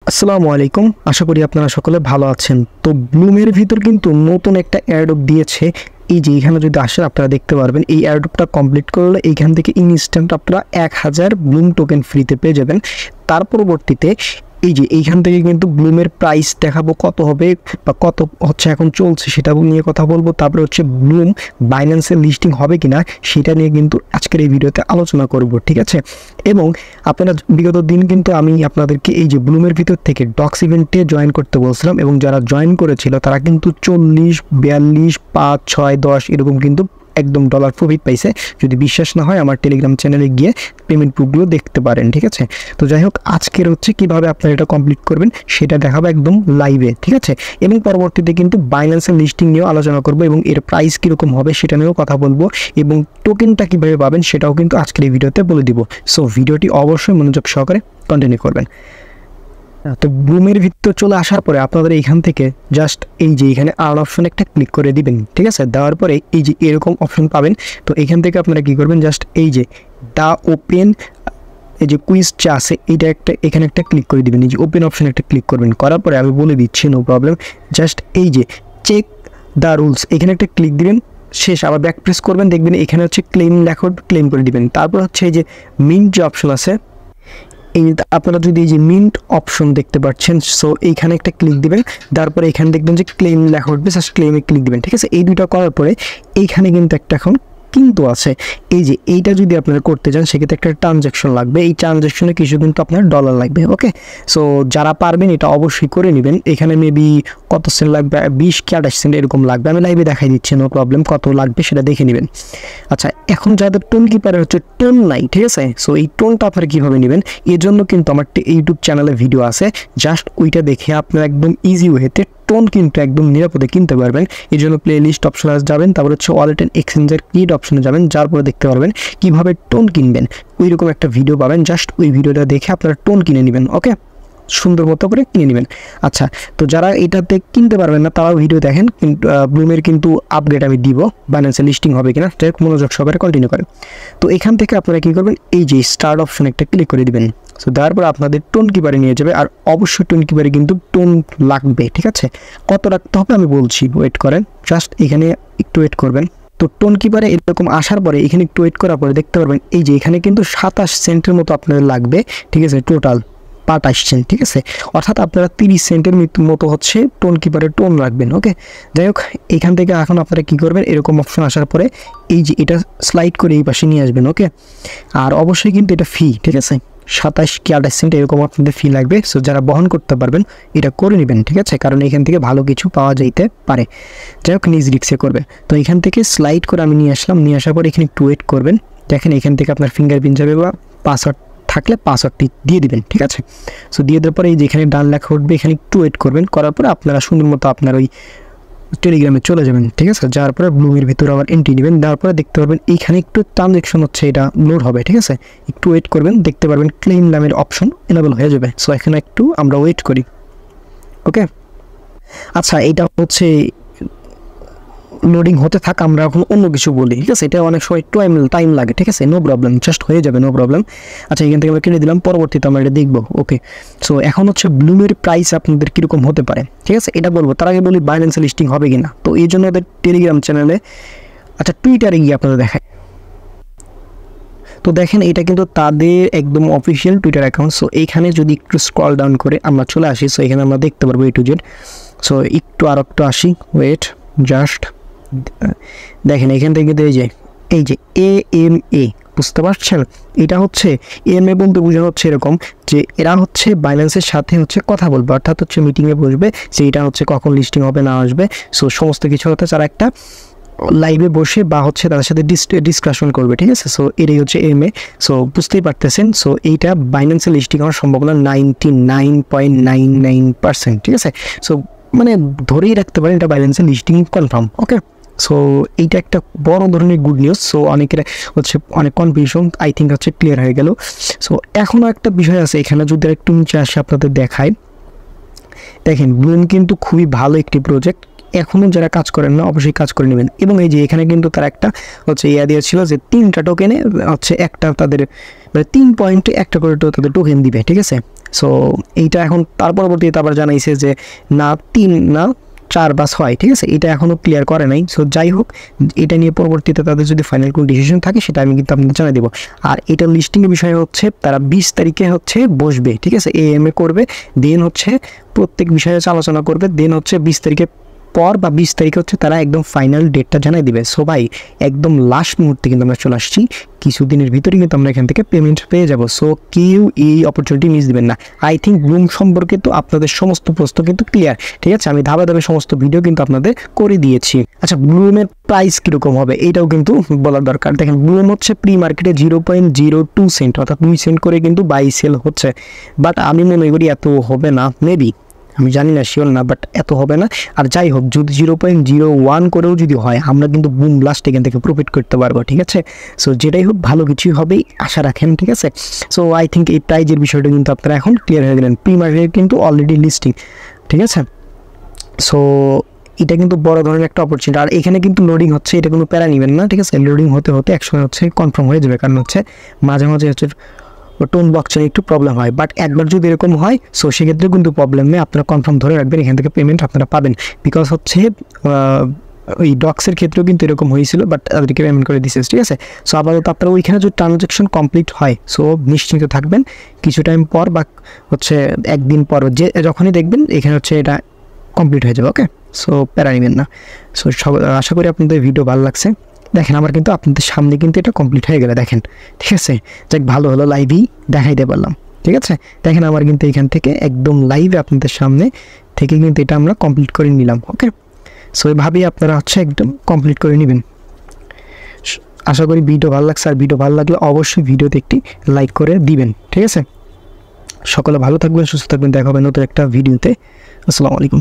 আসসালামু আলাইকুম। আশা করি আপনারা সকলে ভালো আছেন। তো ব্লুমের ভিতর কিন্তু নতুন একটা এয়ারড্রপ দিয়েছে। এই যে এখানে যদি আসেন আপনারা দেখতে পারবেন এই এয়ারড্রপটা কমপ্লিট করলে এইখান থেকে ইনস্ট্যান্ট আপনারা 1000 ব্লুম টোকেন ফ্রিতে পেয়ে যাবেন। তার পরবর্তীতে এই যে এইখান থেকে কিন্তু ব্লুমের প্রাইস দেখাবো কত হবে বা কত হচ্ছে এখন চলছে সেটা নিয়ে কথা বলবো। তারপরে হচ্ছে ব্লুম বাইন্যান্সে লিস্টিং হবে কিনা সেটা নিয়ে কিন্তু আজকের এই ভিডিওতে আলোচনা করব, ঠিক আছে। এবং আপনারা বিগত দিন কিন্তু আমি আপনাদেরকে এই যে ব্লুমের ভিতর থেকে ডক্স ইভেন্টে জয়েন করতে বলছিলাম এবং যারা জয়েন করেছিল তারা কিন্তু 40, 42, 5, 6, 10 এরকম কিন্তু একদম ডলার প্রফিট পাইছে। যদি বিশ্বাস না হয় আমার টেলিগ্রাম চ্যানেলে গিয়ে পেমেন্ট প্রুফগুলো দেখতে পারেন, ঠিক আছে। তো যাই হোক, আজকের হচ্ছে কিভাবে আপনারা এটা কমপ্লিট করবেন সেটা দেখাবো একদম লাইভে, ঠিক আছে। এবং পরবর্তীতে কিন্তু বাইন্যান্সের লিস্টিং নিয়েও আলোচনা করবো এবং এর প্রাইস কীরকম হবে সেটা নিয়েও কথা বলবো এবং টোকেনটা কীভাবে পাবেন সেটাও কিন্তু আজকের এই ভিডিওতে বলে দিব। সো ভিডিওটি অবশ্যই মনোযোগ সহকারে কন্টিনিউ করবেন। তো ব্লুমের ভিতর চলে আসার পরে আপনাদের এইখান থেকে জাস্ট এই যে এখানে আর্ন অপশন একটা ক্লিক করে দিবেন, ঠিক আছে। দেওয়ার পরে এই যে এরকম অপশন পাবেন। তো এখান থেকে আপনারা কী করবেন, জাস্ট এই যে দা ওপেন এই যে কুইজটা আছে এইটা একটা এখানে একটা ক্লিক করে দিবেন। এই যে ওপেন অপশন একটা ক্লিক করবেন, করার পরে আমি বলে দিচ্ছি নো প্রবলেম। জাস্ট এই যে চেক দ্য রুলস এখানে একটা ক্লিক দিবেন, শেষ আবার ব্যাক প্রেস করবেন, দেখবেন এখানে হচ্ছে ক্লেম লেখা ক্লেম করে দিবেন। তারপর হচ্ছে এই যে মিন্ট যে অপশন আছে এই আপনারা যদি এই যে মিন্ট অপশন দেখতে পাচ্ছেন, সো এইখানে একটা ক্লিক দিবেন। তারপরে এখানে দেখবেন যে ক্লেম লেখা উঠবে, জাস্ট ক্লেমে ক্লিক দিবেন, ঠিক আছে। এই দুইটা করার পরে এইখানে কিন্তু একটা এখন কিন্তু আছে এই যে এইটা যদি আপনারা করতে চান সেক্ষেত্রে একটা ট্রানজ্যাকশন লাগবে। এই ট্রানজ্যাকশনে কিছু কিন্তু আপনার ডলার লাগবে, ওকে। সো যারা পারবেন এটা অবশ্যই করে নেবেন। এখানে মেবি কত সেন্ট লাগবে, 20 কি 28 সেন্ট এরকম লাগবে। আমি লাইভে দেখাই দিচ্ছি, নো প্রবলেম। কত লাগবে সেটা দেখে নেবেন। আচ্ছা, এখন যাদের টোন কিপারের হচ্ছে টোন নাই, ঠিক আছে। সো এই টোনটা আপনারা কীভাবে নেবেন এর জন্য কিন্তু আমার ইউটিউব চ্যানেলে ভিডিও আছে, জাস্ট ওইটা দেখে আপনারা একদম ইজি ওয়েতে টোন কিন্তু একদম নিরাপদে কিনতে পারবেন। এই জন্য প্লে লিস্ট অপশনে যাবেন, তারপর হচ্ছে ওয়ালেট অ্যান্ড এক্সচেঞ্জের ক্রিয়েট অপশনে যাবেন, যার পরে দেখতে পারবেন কীভাবে টোন কিনবেন। ওইরকম একটা ভিডিও পাবেন, জাস্ট ওই ভিডিওটা দেখে আপনারা টোন কিনে নেবেন, ওকে। সুন্দর মতো করে কিনে নেবেন। আচ্ছা, তো যারা এটাতে কিনতে পারবেন না তারাও ভিডিও দেখেন, কিন্তু ব্লুমের কিন্তু আপডেট আমি দিব বাইন্যান্সে লিস্টিং হবে কিনা, যাই হোক মনোযোগ সহকারে কন্টিনিউ করেন। তো এখান থেকে আপনারা কী করবেন, এই যে স্টার্ট অপশন একটা ক্লিক করে দিবেন। সো তারপর আপনাদের টোন কিপারে নিয়ে যাবে, আর অবশ্যই টোন কিপারে কিন্তু টোন লাগবে, ঠিক আছে। কত রাখতে হবে আমি বলছি, ওয়েট করেন, জাস্ট এখানে একটু ওয়েট করবেন। তো টোন কিপারে এরকম আসার পরে এখানে একটু ওয়েট করার পরে দেখতে পারবেন এই যে এখানে কিন্তু 27 সেন্টের মতো আপনাদের লাগবে, ঠিক আছে। টোটাল 28 সেন্ট, ঠিক আছে। অর্থাৎ আপনারা 30 সেন্টের মতো হচ্ছে টোন কিপারে টোন রাখবেন, ওকে। যাই হোক, এখান থেকে এখন আপনারা কী করবেন, এরকম অপশন আসার পরে এই যে এটা স্লাইড করে এই পাশে নিয়ে আসবেন, ওকে। আর অবশ্যই কিন্তু এটা ফি, ঠিক আছে। 27 কি 28 সেন্ট এরকম আপনাদের ফি লাগবে। সো যারা বহন করতে পারবেন এটা করে নেবেন, ঠিক আছে, কারণ এখান থেকে ভালো কিছু পাওয়া যাইতে পারে। যাই হোক, নিজ রিক্সে করবে। তো এখান থেকে স্লাইড করে আমি নিয়ে আসলাম, নিয়ে আসার পর এখানে একটু ওয়েট করবেন। দেখেন এখান থেকে আপনার ফিঙ্গারপ্রিন্ট যাবে বা পাসওয়ার্ড থাকলে পাসওয়ার্ডটি দিয়ে দিবেন, ঠিক আছে। সো দিয়ে দেওয়ার পরে এই যে এখানে ডান লেখা উঠবে, এখানে একটু ওয়েট করবেন, করার পরে আপনারা সুন্দর মতো আপনার ওই টেলিগ্রামে চলে যাবেন, ঠিক আছে। যাওয়ার পরে ব্লুমের ভিতরে আবার এন্ট্রি নেবেন, দেওয়ার পরে দেখতে পারবেন এইখানে একটু ট্রানজ্যাকশন হচ্ছে এটা লোড হবে, ঠিক আছে। একটু ওয়েট করবেন, দেখতে পারবেন ক্লেম নামের অপশন এনেবল হয়ে যাবে। সো এখানে একটু আমরা ওয়েট করি, ওকে। আচ্ছা, এটা হচ্ছে লোডিং হতে থাক, আমরা এখন অন্য কিছু বলি, ঠিক আছে। এটা অনেক সময় টাইম লাগে, ঠিক আছে, নো প্রবলেম, জাস্ট হয়ে যাবে, নো প্রবলেম। আচ্ছা, এখান থেকে আমরা কিনে দিলাম, পরবর্তীতে আমরা এটা দেখবো, ওকে। সো এখন হচ্ছে ব্লুমের প্রাইস আপনাদের কীরকম হতে পারে, ঠিক আছে, এটা বলবো। তার আগে বলি বাইন্যান্সে লিস্টিং হবে কিনা। তো এই জন্য ওদের টেলিগ্রাম চ্যানেলে, আচ্ছা টুইটারে গিয়ে আপনাদের দেখায়। তো দেখেন এটা কিন্তু তাদের একদম অফিসিয়াল টুইটার অ্যাকাউন্ট। সো এইখানে যদি একটু স্ক্রল ডাউন করে আমরা চলে আসি, সো এখানে আমরা দেখতে পারবো A to Z। সো একটু আর একটু আসি, ওয়েট, জাস্ট দেখেন এখান থেকে এই যে AMA, বুঝতে পারছেন, এটা হচ্ছে AMA বলতে বোঝানো হচ্ছে এরকম যে এরা হচ্ছে বাইন্যান্সের সাথে হচ্ছে কথা বলবে, অর্থাৎ হচ্ছে মিটিংয়ে বসবে যে এটা হচ্ছে কখন লিস্টিং হবে না আসবে। সো সমস্ত কিছু হতে তারা একটা লাইভে বসে বা হচ্ছে তাদের সাথে ডিসকাশন করবে, ঠিক আছে। সো এটাই হচ্ছে AMA। সো বুঝতেই পারতেছেন, সো এইটা বাইন্যান্সে লিস্টিং হওয়ার সম্ভাবনা 99.99%, ঠিক আছে। সো মানে ধরেই রাখতে পারেন এটা বাইন্যান্সে লিস্টিং কনফার্ম, ওকে। সো এইটা একটা বড় ধরনের গুড নিউজ। সো অনেকের হচ্ছে অনেক কনফিউশন আই থিঙ্ক হচ্ছে ক্লিয়ার হয়ে গেল। সো এখনও একটা বিষয় আছে এখানে, যদি একটু নিচে আসে আপনাদের দেখায়, দেখেন ব্লুম কিন্তু খুবই ভালো একটি প্রজেক্ট। এখনও যারা কাজ করেন না অবশ্যই কাজ করে নেবেন। এবং এই যে এখানে কিন্তু তারা একটা হচ্ছে দিয়েছিল যে 3টা টোকেনে হচ্ছে একটা তাদের মানে 3 পয়েন্টে একটা করে তাদের টোকেন দিবে, ঠিক আছে। সো এইটা এখন তার পরবর্তীতে আবার জানাইছে যে না 3 না 4 বা 6, ঠিক আছে, এটা এখনও ক্লিয়ার করে নাই। সো যাই হোক, এটা নিয়ে পরবর্তীতে তাদের যদি ফাইনাল কোনো ডিসিশন থাকে সেটা আমি কিন্তু আপনাদের জানিয়ে দেবো। আর এটা লিস্টিংয়ের বিষয় হচ্ছে তারা 20 তারিখে হচ্ছে বসবে, ঠিক আছে, এএমএ করবে, দেন হচ্ছে প্রত্যেক বিষয়ে আলোচনা করবে, দেন হচ্ছে 20 তারিখে পর বা 20 তারিখে হচ্ছে তারা একদম ফাইনাল ডেটটা জানাই দিবে। সো ভাই একদম লাস্ট মুহূর্তে কিন্তু আমরা চলে আসছি, কিছুদিনের ভিতরে কিন্তু আমরা এখান থেকে পেমেন্ট পেয়ে যাব। সো কেউ এই অপরচুনিটি মিস দিবেন না। আই থিঙ্ক ব্লুম সম্পর্কে তো আপনাদের সমস্ত প্রশ্ন কিন্তু ক্লিয়ার, ঠিক আছে, আমি ধাপে ধাপে সমস্ত ভিডিও কিন্তু আপনাদের করে দিয়েছি। আচ্ছা, ব্লুমের প্রাইস কীরকম হবে এইটাও কিন্তু বলার দরকার। দেখেন, ব্লুম হচ্ছে প্রি মার্কেটে 0.02 সেন্ট, অর্থাৎ 2 সেন্ট করে কিন্তু বাই সেল হচ্ছে। বাট আমি মনে করি এত হবে না, মেবি, আমি জানি না, শিওর না, বাট এত হবে না। আর যাই হোক, যদি 0.01 করেও যদি হয়, আমরা কিন্তু বুম ব্লাস্ট এখান থেকে প্রফিট করতে পারবো, ঠিক আছে। সো যেটাই হোক, ভালো কিছুই হবেই আশা রাখেন, ঠিক আছে। সো আই থিঙ্ক এই প্রাইজের বিষয়টা কিন্তু আপনারা এখন ক্লিয়ার হয়ে গেলেন। প্রি মার্কেট কিন্তু অলরেডি লিস্টিং, ঠিক আছে। সো এটা কিন্তু বড় ধরনের একটা অপরচুনিটি। আর এখানে কিন্তু লোডিং হচ্ছে, এটা কোনো প্যারা নেবেন না, ঠিক আছে। লোডিং হতে হতে একসময় হচ্ছে কনফার্ম হয়ে যাবে, কারণ হচ্ছে মাঝে মাঝে হচ্ছে টোন বক্সের একটু প্রবলেম হয়। বাট একবার যদি এরকম হয়, সো সেক্ষেত্রে কিন্তু প্রবলেম নেই, আপনারা কনফার্ম ধরে রাখবেন, এখান থেকে পেমেন্ট আপনারা পাবেন। বিকজ হচ্ছে ওই ডক্সের ক্ষেত্রেও কিন্তু এরকম হয়েছিল, বাট তাদেরকে পেমেন্ট করে দিচ্ছে, ঠিক আছে। সো আপাতত আপনারা ওইখানে যদি ট্রানজ্যাকশন কমপ্লিট হয়, সো নিশ্চিন্ত থাকবেন কিছু টাইম পর বা হচ্ছে একদিন পর যে যখনই দেখবেন এখানে হচ্ছে এটা কমপ্লিট হয়ে যাবে। ওকে, সো প্যারা নেবেন না। সো আশা করি আপনাদের ভিডিও ভালো লাগছে। দেখেন, আমার কিন্তু আপনাদের সামনে কিন্তু এটা কমপ্লিট হয়ে গেলে, দেখেন, ঠিক আছে। যাক, ভালো হলো লাইভেই দেখাইতে পারলাম, ঠিক আছে। দেখেন, আমার কিন্তু এখান থেকে একদম লাইভে আপনাদের সামনে থেকে কিন্তু এটা আমরা কমপ্লিট করে নিলাম। ওকে, সো এভাবেই আপনারা হচ্ছে একদম কমপ্লিট করে নেবেন। আশা করি ভিডিও ভালো লাগছে। আর ভিডিও ভালো লাগলে অবশ্যই ভিডিওতে একটি লাইক করে দিবেন, ঠিক আছে। সকলে ভালো থাকবেন, সুস্থ থাকবেন, দেখা হবে নতুন একটা ভিডিওতে। আসসালামু আলাইকুম।